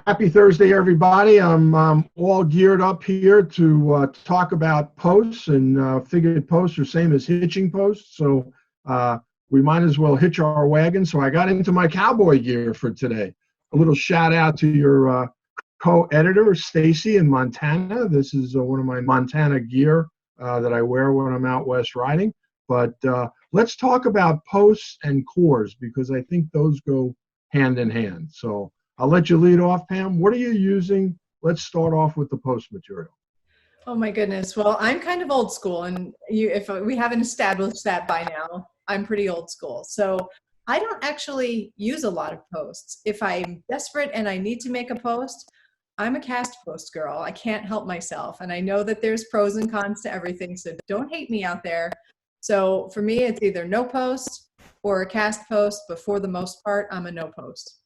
Happy Thursday, everybody. I'm all geared up here to talk about posts, and figured posts are same as hitching posts. So we might as well hitch our wagon. So I got into my cowboy gear for today. A little shout out to your co-editor, Stacy in Montana. This is one of my Montana gear that I wear when I'm out west riding. But let's talk about posts and cores, because I think those go hand in hand. So I'll let you lead off, Pam. What are you using? Let's start off with the post material. Oh my goodness. Well, I'm kind of old school, and if we haven't established that by now, I'm pretty old school. So I don't actually use a lot of posts. If I'm desperate and I need to make a post, I'm a cast post girl. I can't help myself. And I know that there's pros and cons to everything, so don't hate me out there. So for me, it's either no post or a cast post, but for the most part, I'm a no post.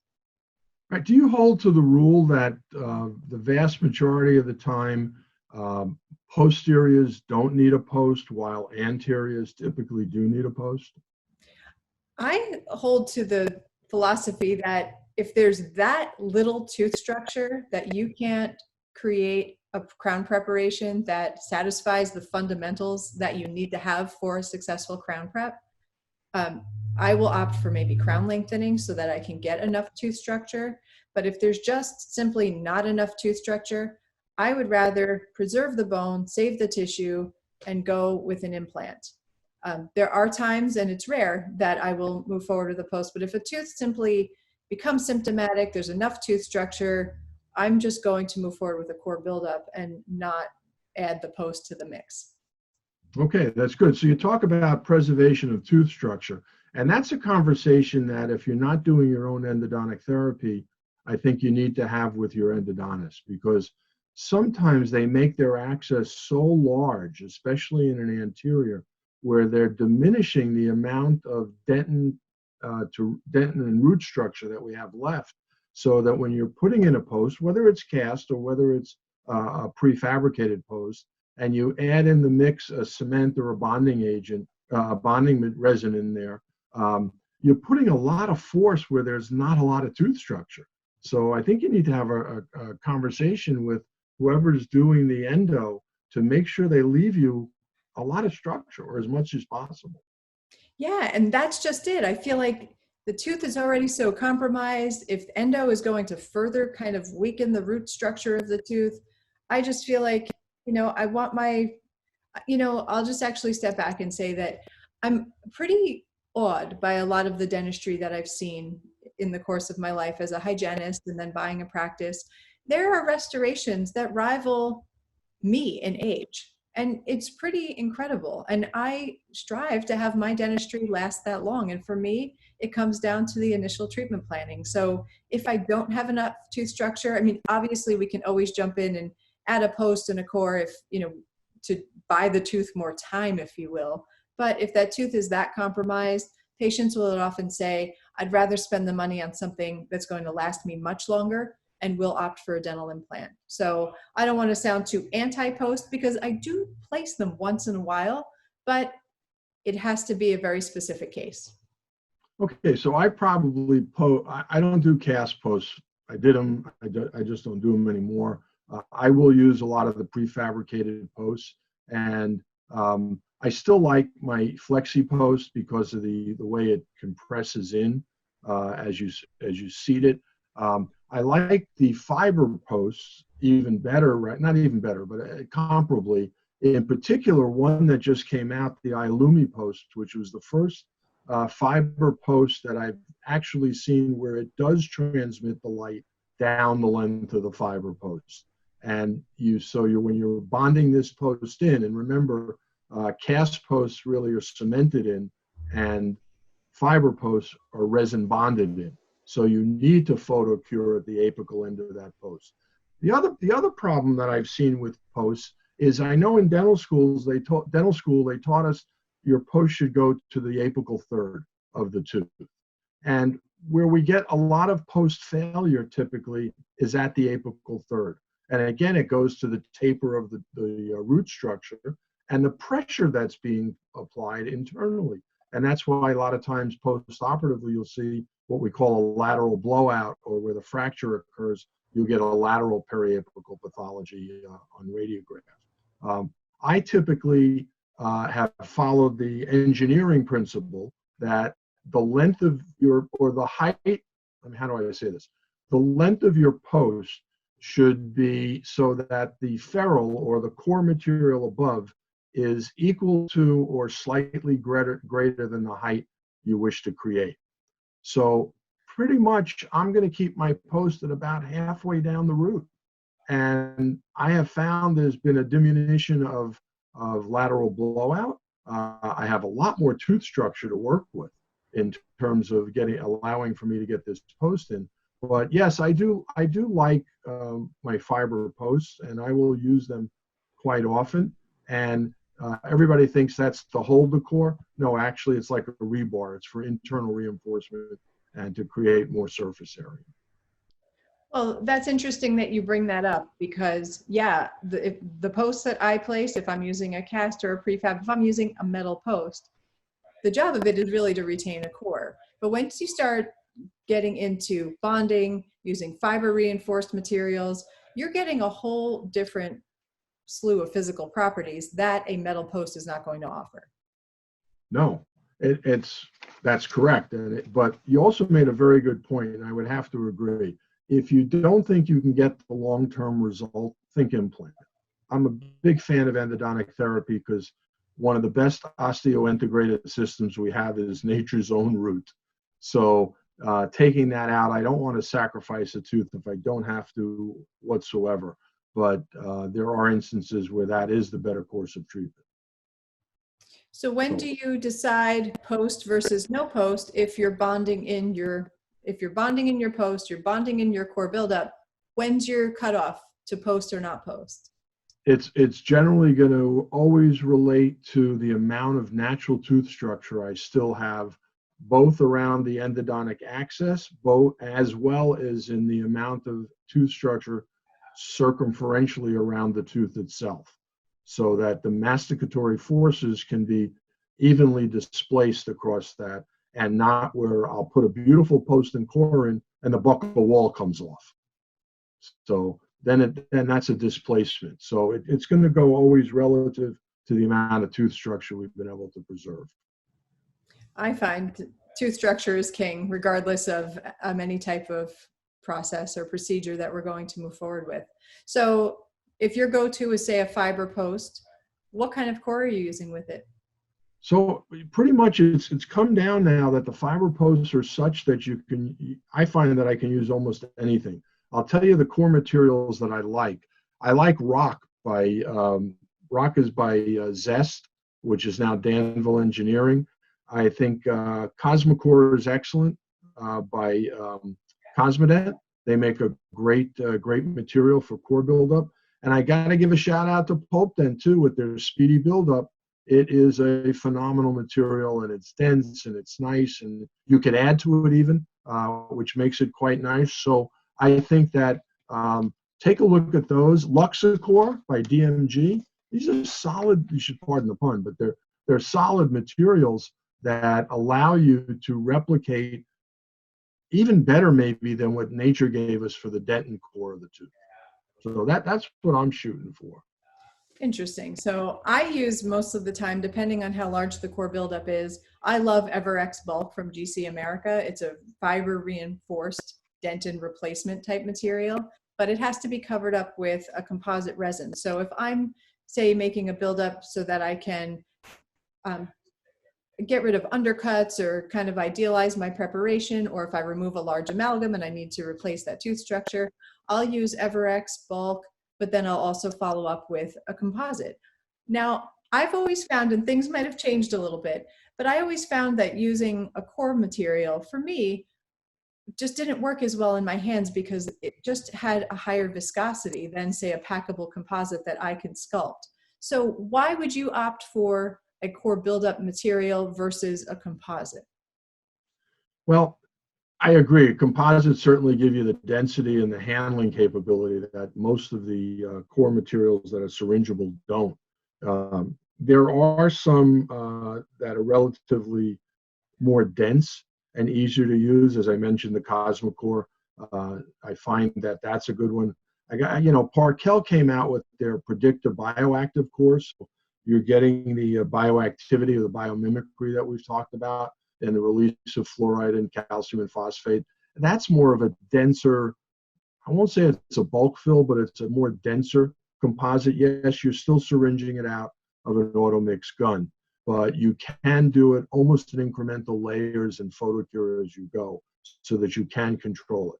Right. Do you hold to the rule that the vast majority of the time posteriors don't need a post, while anteriors typically do need a post? I hold to the philosophy that if there's that little tooth structure that you can't create a crown preparation that satisfies the fundamentals that you need to have for a successful crown prep, I will opt for maybe crown lengthening so that I can get enough tooth structure. But if there's just simply not enough tooth structure, I would rather preserve the bone, save the tissue, and go with an implant. There are times, and it's rare, that I will move forward with a post, but if a tooth simply becomes symptomatic, there's enough tooth structure, I'm just going to move forward with a core buildup and not add the post to the mix. Okay, that's good. So you talk about preservation of tooth structure, and that's a conversation that if you're not doing your own endodontic therapy, I think you need to have with your endodontist, because sometimes they make their access so large, especially in an anterior, where they're diminishing the amount of dentin and root structure that we have left, so that when you're putting in a post, whether it's cast or whether it's a prefabricated post, and you add in the mix a cement or a bonding agent, a bonding resin in there, you're putting a lot of force where there's not a lot of tooth structure. So I think you need to have a conversation with whoever's doing the endo to make sure they leave you a lot of structure, or as much as possible. Yeah, and that's just it. I feel like the tooth is already so compromised. If endo is going to further kind of weaken the root structure of the tooth, I just feel like, I want I'll just actually step back and say that I'm pretty awed by a lot of the dentistry that I've seen in the course of my life as a hygienist and then buying a practice. There are restorations that rival me in age, and it's pretty incredible. And I strive to have my dentistry last that long. And for me, it comes down to the initial treatment planning. So if I don't have enough tooth structure, I mean, obviously we can always jump in and add a post and a core if, to buy the tooth more time, if you will. But if that tooth is that compromised, patients will often say, I'd rather spend the money on something that's going to last me much longer, and will opt for a dental implant. So I don't want to sound too anti-post, because I do place them once in a while, but it has to be a very specific case. Okay, so I probably I don't do cast posts. I did them. I just don't do them anymore. I will use a lot of the prefabricated posts, and I still like my flexi post because of the way it compresses in as you seat it. I like the fiber posts even better, right? Not even better, but comparably. In particular, one that just came out, the ILUMI post, which was the first fiber post that I've actually seen where it does transmit the light down the length of the fiber post. And when you're bonding this post in, and remember, cast posts really are cemented in, and fiber posts are resin bonded in. So you need to photo cure at the apical end of that post. The other problem that I've seen with posts is, I know in dental school they taught us your post should go to the apical third of the tooth. And where we get a lot of post failure typically is at the apical third. And again, it goes to the taper of the root structure and the pressure that's being applied internally. And that's why a lot of times post-operatively you'll see what we call a lateral blowout, or where the fracture occurs you'll get a lateral periapical pathology on radiograph. I typically have followed the engineering principle that the length of your, or the height, I mean, how do I say this? The length of your post should be so that the ferrule or the core material above is equal to or slightly greater than the height you wish to create. So pretty much I'm going to keep my post at about halfway down the root. And I have found there's been a diminution of lateral blowout. I have a lot more tooth structure to work with in terms of allowing for me to get this post in. But yes, I do like my fiber posts, and I will use them quite often. And everybody thinks that's to hold the core. No, actually, it's like a rebar. It's for internal reinforcement and to create more surface area. Well, that's interesting that you bring that up, because yeah, the posts that I place, if I'm using a cast or a prefab, if I'm using a metal post, the job of it is really to retain a core. But once you start getting into bonding, using fiber reinforced materials, you're getting a whole different slew of physical properties that a metal post is not going to offer. No, that's correct. But you also made a very good point, and I would have to agree. If you don't think you can get the long-term result, think implant. I'm a big fan of endodontic therapy because one of the best osteointegrated systems we have is nature's own root. So taking that out, I don't want to sacrifice a tooth if I don't have to whatsoever. But there are instances where that is the better course of treatment. So when do you decide post versus no post? If you're bonding in your post, you're bonding in your core buildup, when's your cutoff to post or not post? It's generally going to always relate to the amount of natural tooth structure I still have, both around the endodontic access, as well as in the amount of tooth structure circumferentially around the tooth itself, so that the masticatory forces can be evenly displaced across that, and not where I'll put a beautiful post and core in and the buccal wall comes off. So then that's a displacement. So it's going to go always relative to the amount of tooth structure we've been able to preserve. I find tooth structure is king, regardless of any type of process or procedure that we're going to move forward with. So if your go-to is, say, a fiber post, what kind of core are you using with it? So pretty much it's come down now that the fiber posts are such that I find that I can use almost anything. I'll tell you the core materials that I like. I like Rock is by Zest, which is now Danville Engineering. I think Cosmocore is excellent by Cosmodent. They make a great material for core buildup. And I got to give a shout out to PulpDent too with their speedy buildup. It is a phenomenal material, and it's dense and it's nice, and you could add to it even, which makes it quite nice. So I think that take a look at those. Luxacore by DMG. These are solid, you should pardon the pun, but they're solid materials that allow you to replicate even better maybe than what nature gave us for the dentin core of the tooth. So that's what I'm shooting for. Interesting. So I use most of the time, depending on how large the core buildup is, I love EverX Bulk from GC America. It's a fiber reinforced dentin replacement type material, but it has to be covered up with a composite resin. So if I'm, say, making a buildup so that I can get rid of undercuts or kind of idealize my preparation, or if I remove a large amalgam and I need to replace that tooth structure, I'll use EverX Bulk, but then I'll also follow up with a composite. Now, I've always found, and things might have changed a little bit, but I always found that using a core material, for me, just didn't work as well in my hands because it just had a higher viscosity than, say, a packable composite that I can sculpt. So why would you opt for a core buildup material versus a composite? Well, I agree. Composites certainly give you the density and the handling capability that most of the core materials that are syringeable don't. There are some that are relatively more dense and easier to use. As I mentioned, the Cosmocore. I find that that's a good one. I got, Parkel came out with their predictive bioactive course. You're getting the bioactivity or the biomimicry that we've talked about, and the release of fluoride and calcium and phosphate. And that's more of a denser, I won't say it's a bulk fill, but it's a more denser composite. Yes, you're still syringing it out of an auto mix gun, but you can do it almost in incremental layers and photocure as you go, so that you can control it.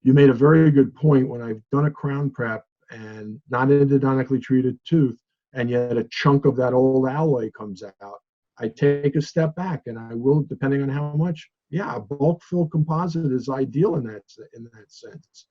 You made a very good point. When I've done a crown prep and not an endodontically treated tooth, and yet a chunk of that old alloy comes out, I take a step back, and I will, depending on how much, a bulk fill composite is ideal in that sense.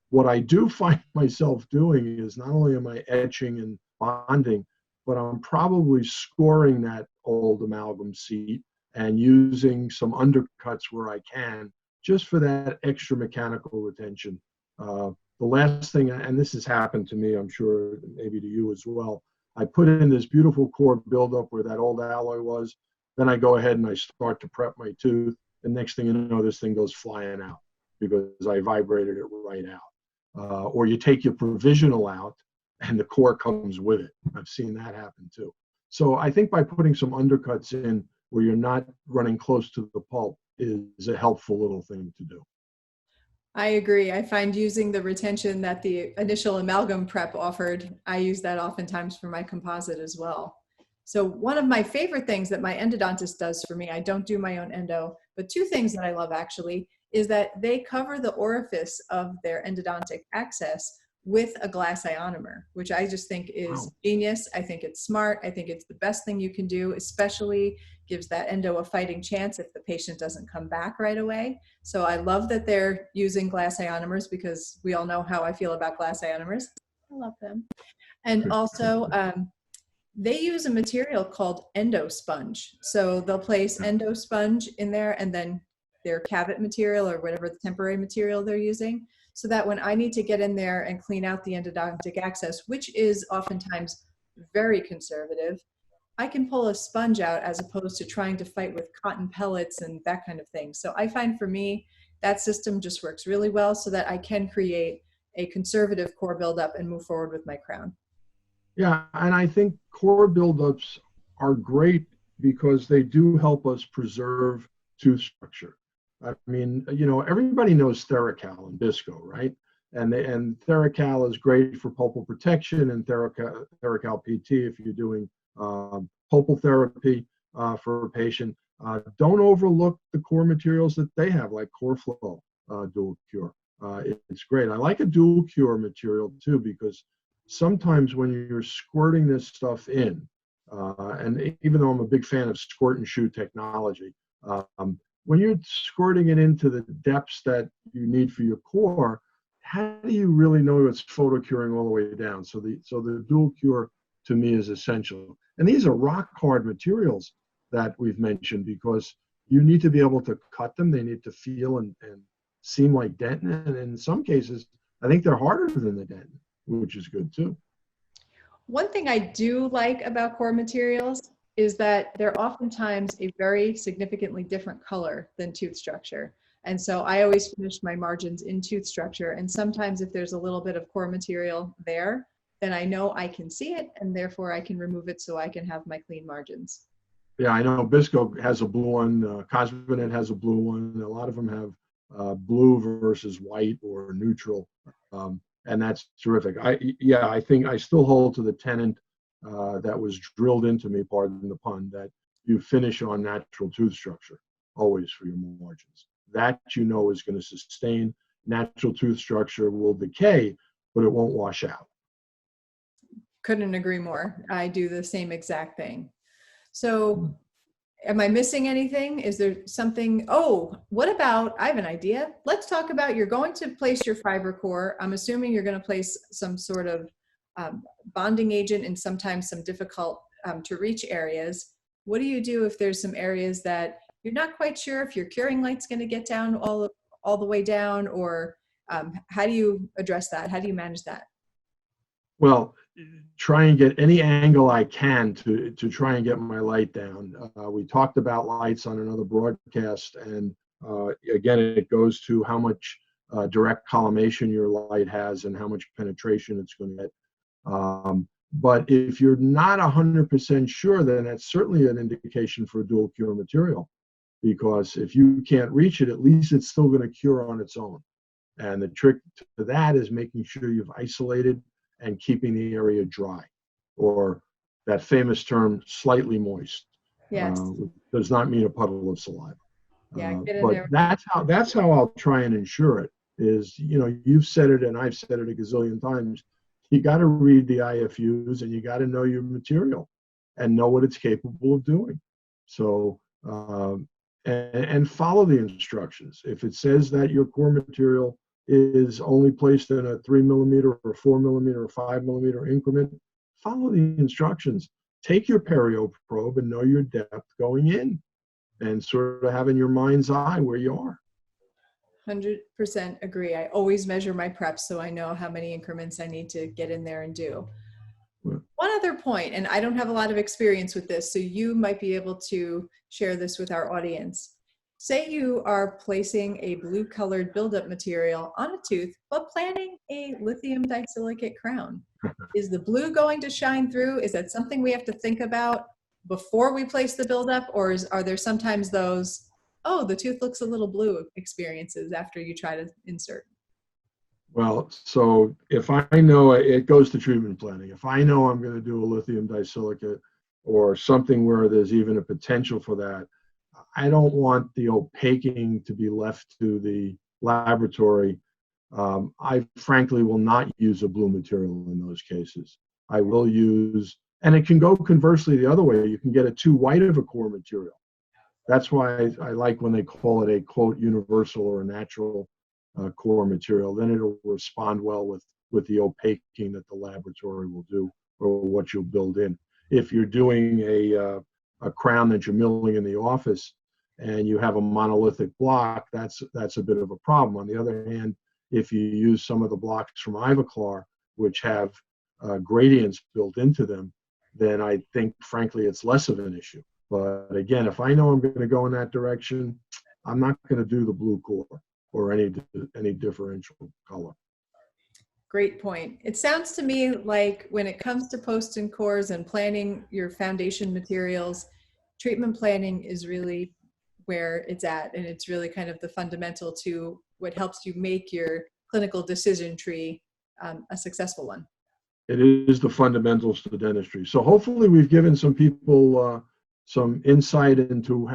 What I do find myself doing is not only am I etching and bonding, but I'm probably scoring that old amalgam seat and using some undercuts where I can, just for that extra mechanical retention. The last thing, and this has happened to me, I'm sure maybe to you as well, I put in this beautiful core buildup where that old alloy was. Then I go ahead and I start to prep my tooth. And next thing you know, this thing goes flying out because I vibrated it right out. Or you take your provisional out and the core comes with it. I've seen that happen too. So I think by putting some undercuts in where you're not running close to the pulp is a helpful little thing to do. I agree. I find using the retention that the initial amalgam prep offered, I use that oftentimes for my composite as well. So one of my favorite things that my endodontist does for me, I don't do my own endo, but two things that I love actually, is that they cover the orifice of their endodontic access with a glass ionomer, which I just think is genius. I think it's smart. I think it's the best thing you can do, especially gives that endo a fighting chance if the patient doesn't come back right away. So I love that they're using glass ionomers, because we all know how I feel about glass ionomers. I love them. And also, they use a material called endo sponge. So they'll place endo sponge in there and then their cavit material or whatever the temporary material they're using, so that when I need to get in there and clean out the endodontic access, which is oftentimes very conservative, I can pull a sponge out as opposed to trying to fight with cotton pellets and that kind of thing. So I find for me, that system just works really well so that I can create a conservative core buildup and move forward with my crown. Yeah, and I think core buildups are great because they do help us preserve tooth structure. I mean, everybody knows Theracal and Bisco, right? And Theracal is great for pulpal protection, and Theracal PT if you're doing pulpal therapy for a patient. Don't overlook the core materials that they have, like CoreFlow Dual Cure. It's great. I like a Dual Cure material too, because sometimes when you're squirting this stuff in, and even though I'm a big fan of squirt and shoot technology, when you're squirting it into the depths that you need for your core, how do you really know it's photocuring all the way down? So the dual cure to me is essential. And these are rock hard materials that we've mentioned, because you need to be able to cut them. They need to feel and seem like dentin. And in some cases, I think they're harder than the dentin, which is good too. One thing I do like about core materials is that they're oftentimes a very significantly different color than tooth structure. And so I always finish my margins in tooth structure. And sometimes if there's a little bit of core material there, then I know I can see it, and therefore I can remove it so I can have my clean margins. Yeah, I know Bisco has a blue one, Cosmonet has a blue one. A lot of them have blue versus white or neutral. And that's terrific. I think I still hold to the tenet that was drilled into me, pardon the pun, that you finish on natural tooth structure always for your margins. That is going to sustain. Natural tooth structure will decay, but it won't wash out. Couldn't agree more. I do the same exact thing. So am I missing anything? Is there something? Oh, what about, I have an idea. Let's talk about, you're going to place your fiber core. I'm assuming you're going to place some sort of bonding agent and sometimes some difficult to reach areas. What do you do if there's some areas that you're not quite sure if your curing light's going to get down all the way down, or how do you address that? How do you manage that? Well, try and get any angle I can to try and get my light down. We talked about lights on another broadcast, and Again, it goes to how much direct collimation your light has and how much penetration it's going to get. But if you're not 100% sure, then that's certainly an indication for a dual cure material, because if you can't reach it, at least it's still going to cure on its own. And the trick to that is making sure you've isolated and keeping the area dry, or that famous term, slightly moist. Yes. Does not mean a puddle of saliva. Yeah, get in but there. that's how I'll try and ensure it. Is, you know, you've said it and I've said it a gazillion times. You got to read the IFUs and you got to know your material and know what it's capable of doing. So and follow the instructions. If it says that your core material is only placed in a 3 millimeter or 4 millimeter or 5 millimeter increment, follow the instructions. Take your perio probe and know your depth going in, and sort of have in your mind's eye where you are. 100% agree. I always measure my preps so I know how many increments I need to get in there and do. Well, one other point, and I don't have a lot of experience with this, so you might be able to share this with our audience. Say you are placing a blue colored buildup material on a tooth, but planning a lithium disilicate crown. Is the blue going to shine through? Is that something we have to think about before we place the buildup, or are there sometimes those, oh, the tooth looks a little blue experiences after you try to insert? Well, so if I know, it goes to treatment planning. If I know I'm going to do a lithium disilicate or something where there's even a potential for that, I don't want the opaquing to be left to the laboratory. I frankly will not use a blue material in those cases. I will use, and it can go conversely the other way. You can get a too white of a core material. That's why I like when they call it a, quote, universal or a natural core material. Then it'll respond well with the opaquing that the laboratory will do, or what you'll build in. If you're doing a crown that you're milling in the office and you have a monolithic block, that's a bit of a problem. On the other hand, if you use some of the blocks from Ivoclar, which have gradients built into them, then I think, frankly, it's less of an issue. But again, if I know I'm going to go in that direction, I'm not going to do the blue core or any differential color. Great point. It sounds to me like when it comes to posts and cores and planning your foundation materials, treatment planning is really where it's at. And it's really kind of the fundamental to what helps you make your clinical decision tree a successful one. It is the fundamentals to dentistry. So hopefully we've given some people some insight into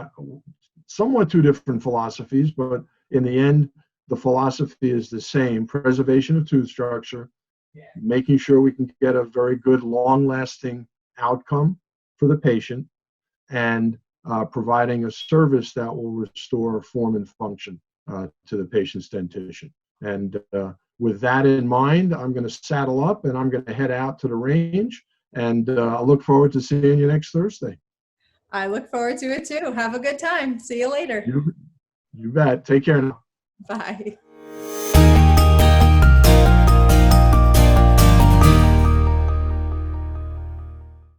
somewhat two different philosophies, but in the end, the philosophy is the same: preservation of tooth structure, making sure we can get a very good, long-lasting outcome for the patient, and providing a service that will restore form and function to the patient's dentition. And with that in mind, I'm going to saddle up and I'm going to head out to the range, and I look forward to seeing you next Thursday. I look forward to it too. Have a good time. See you later. You bet. Take care now. Bye.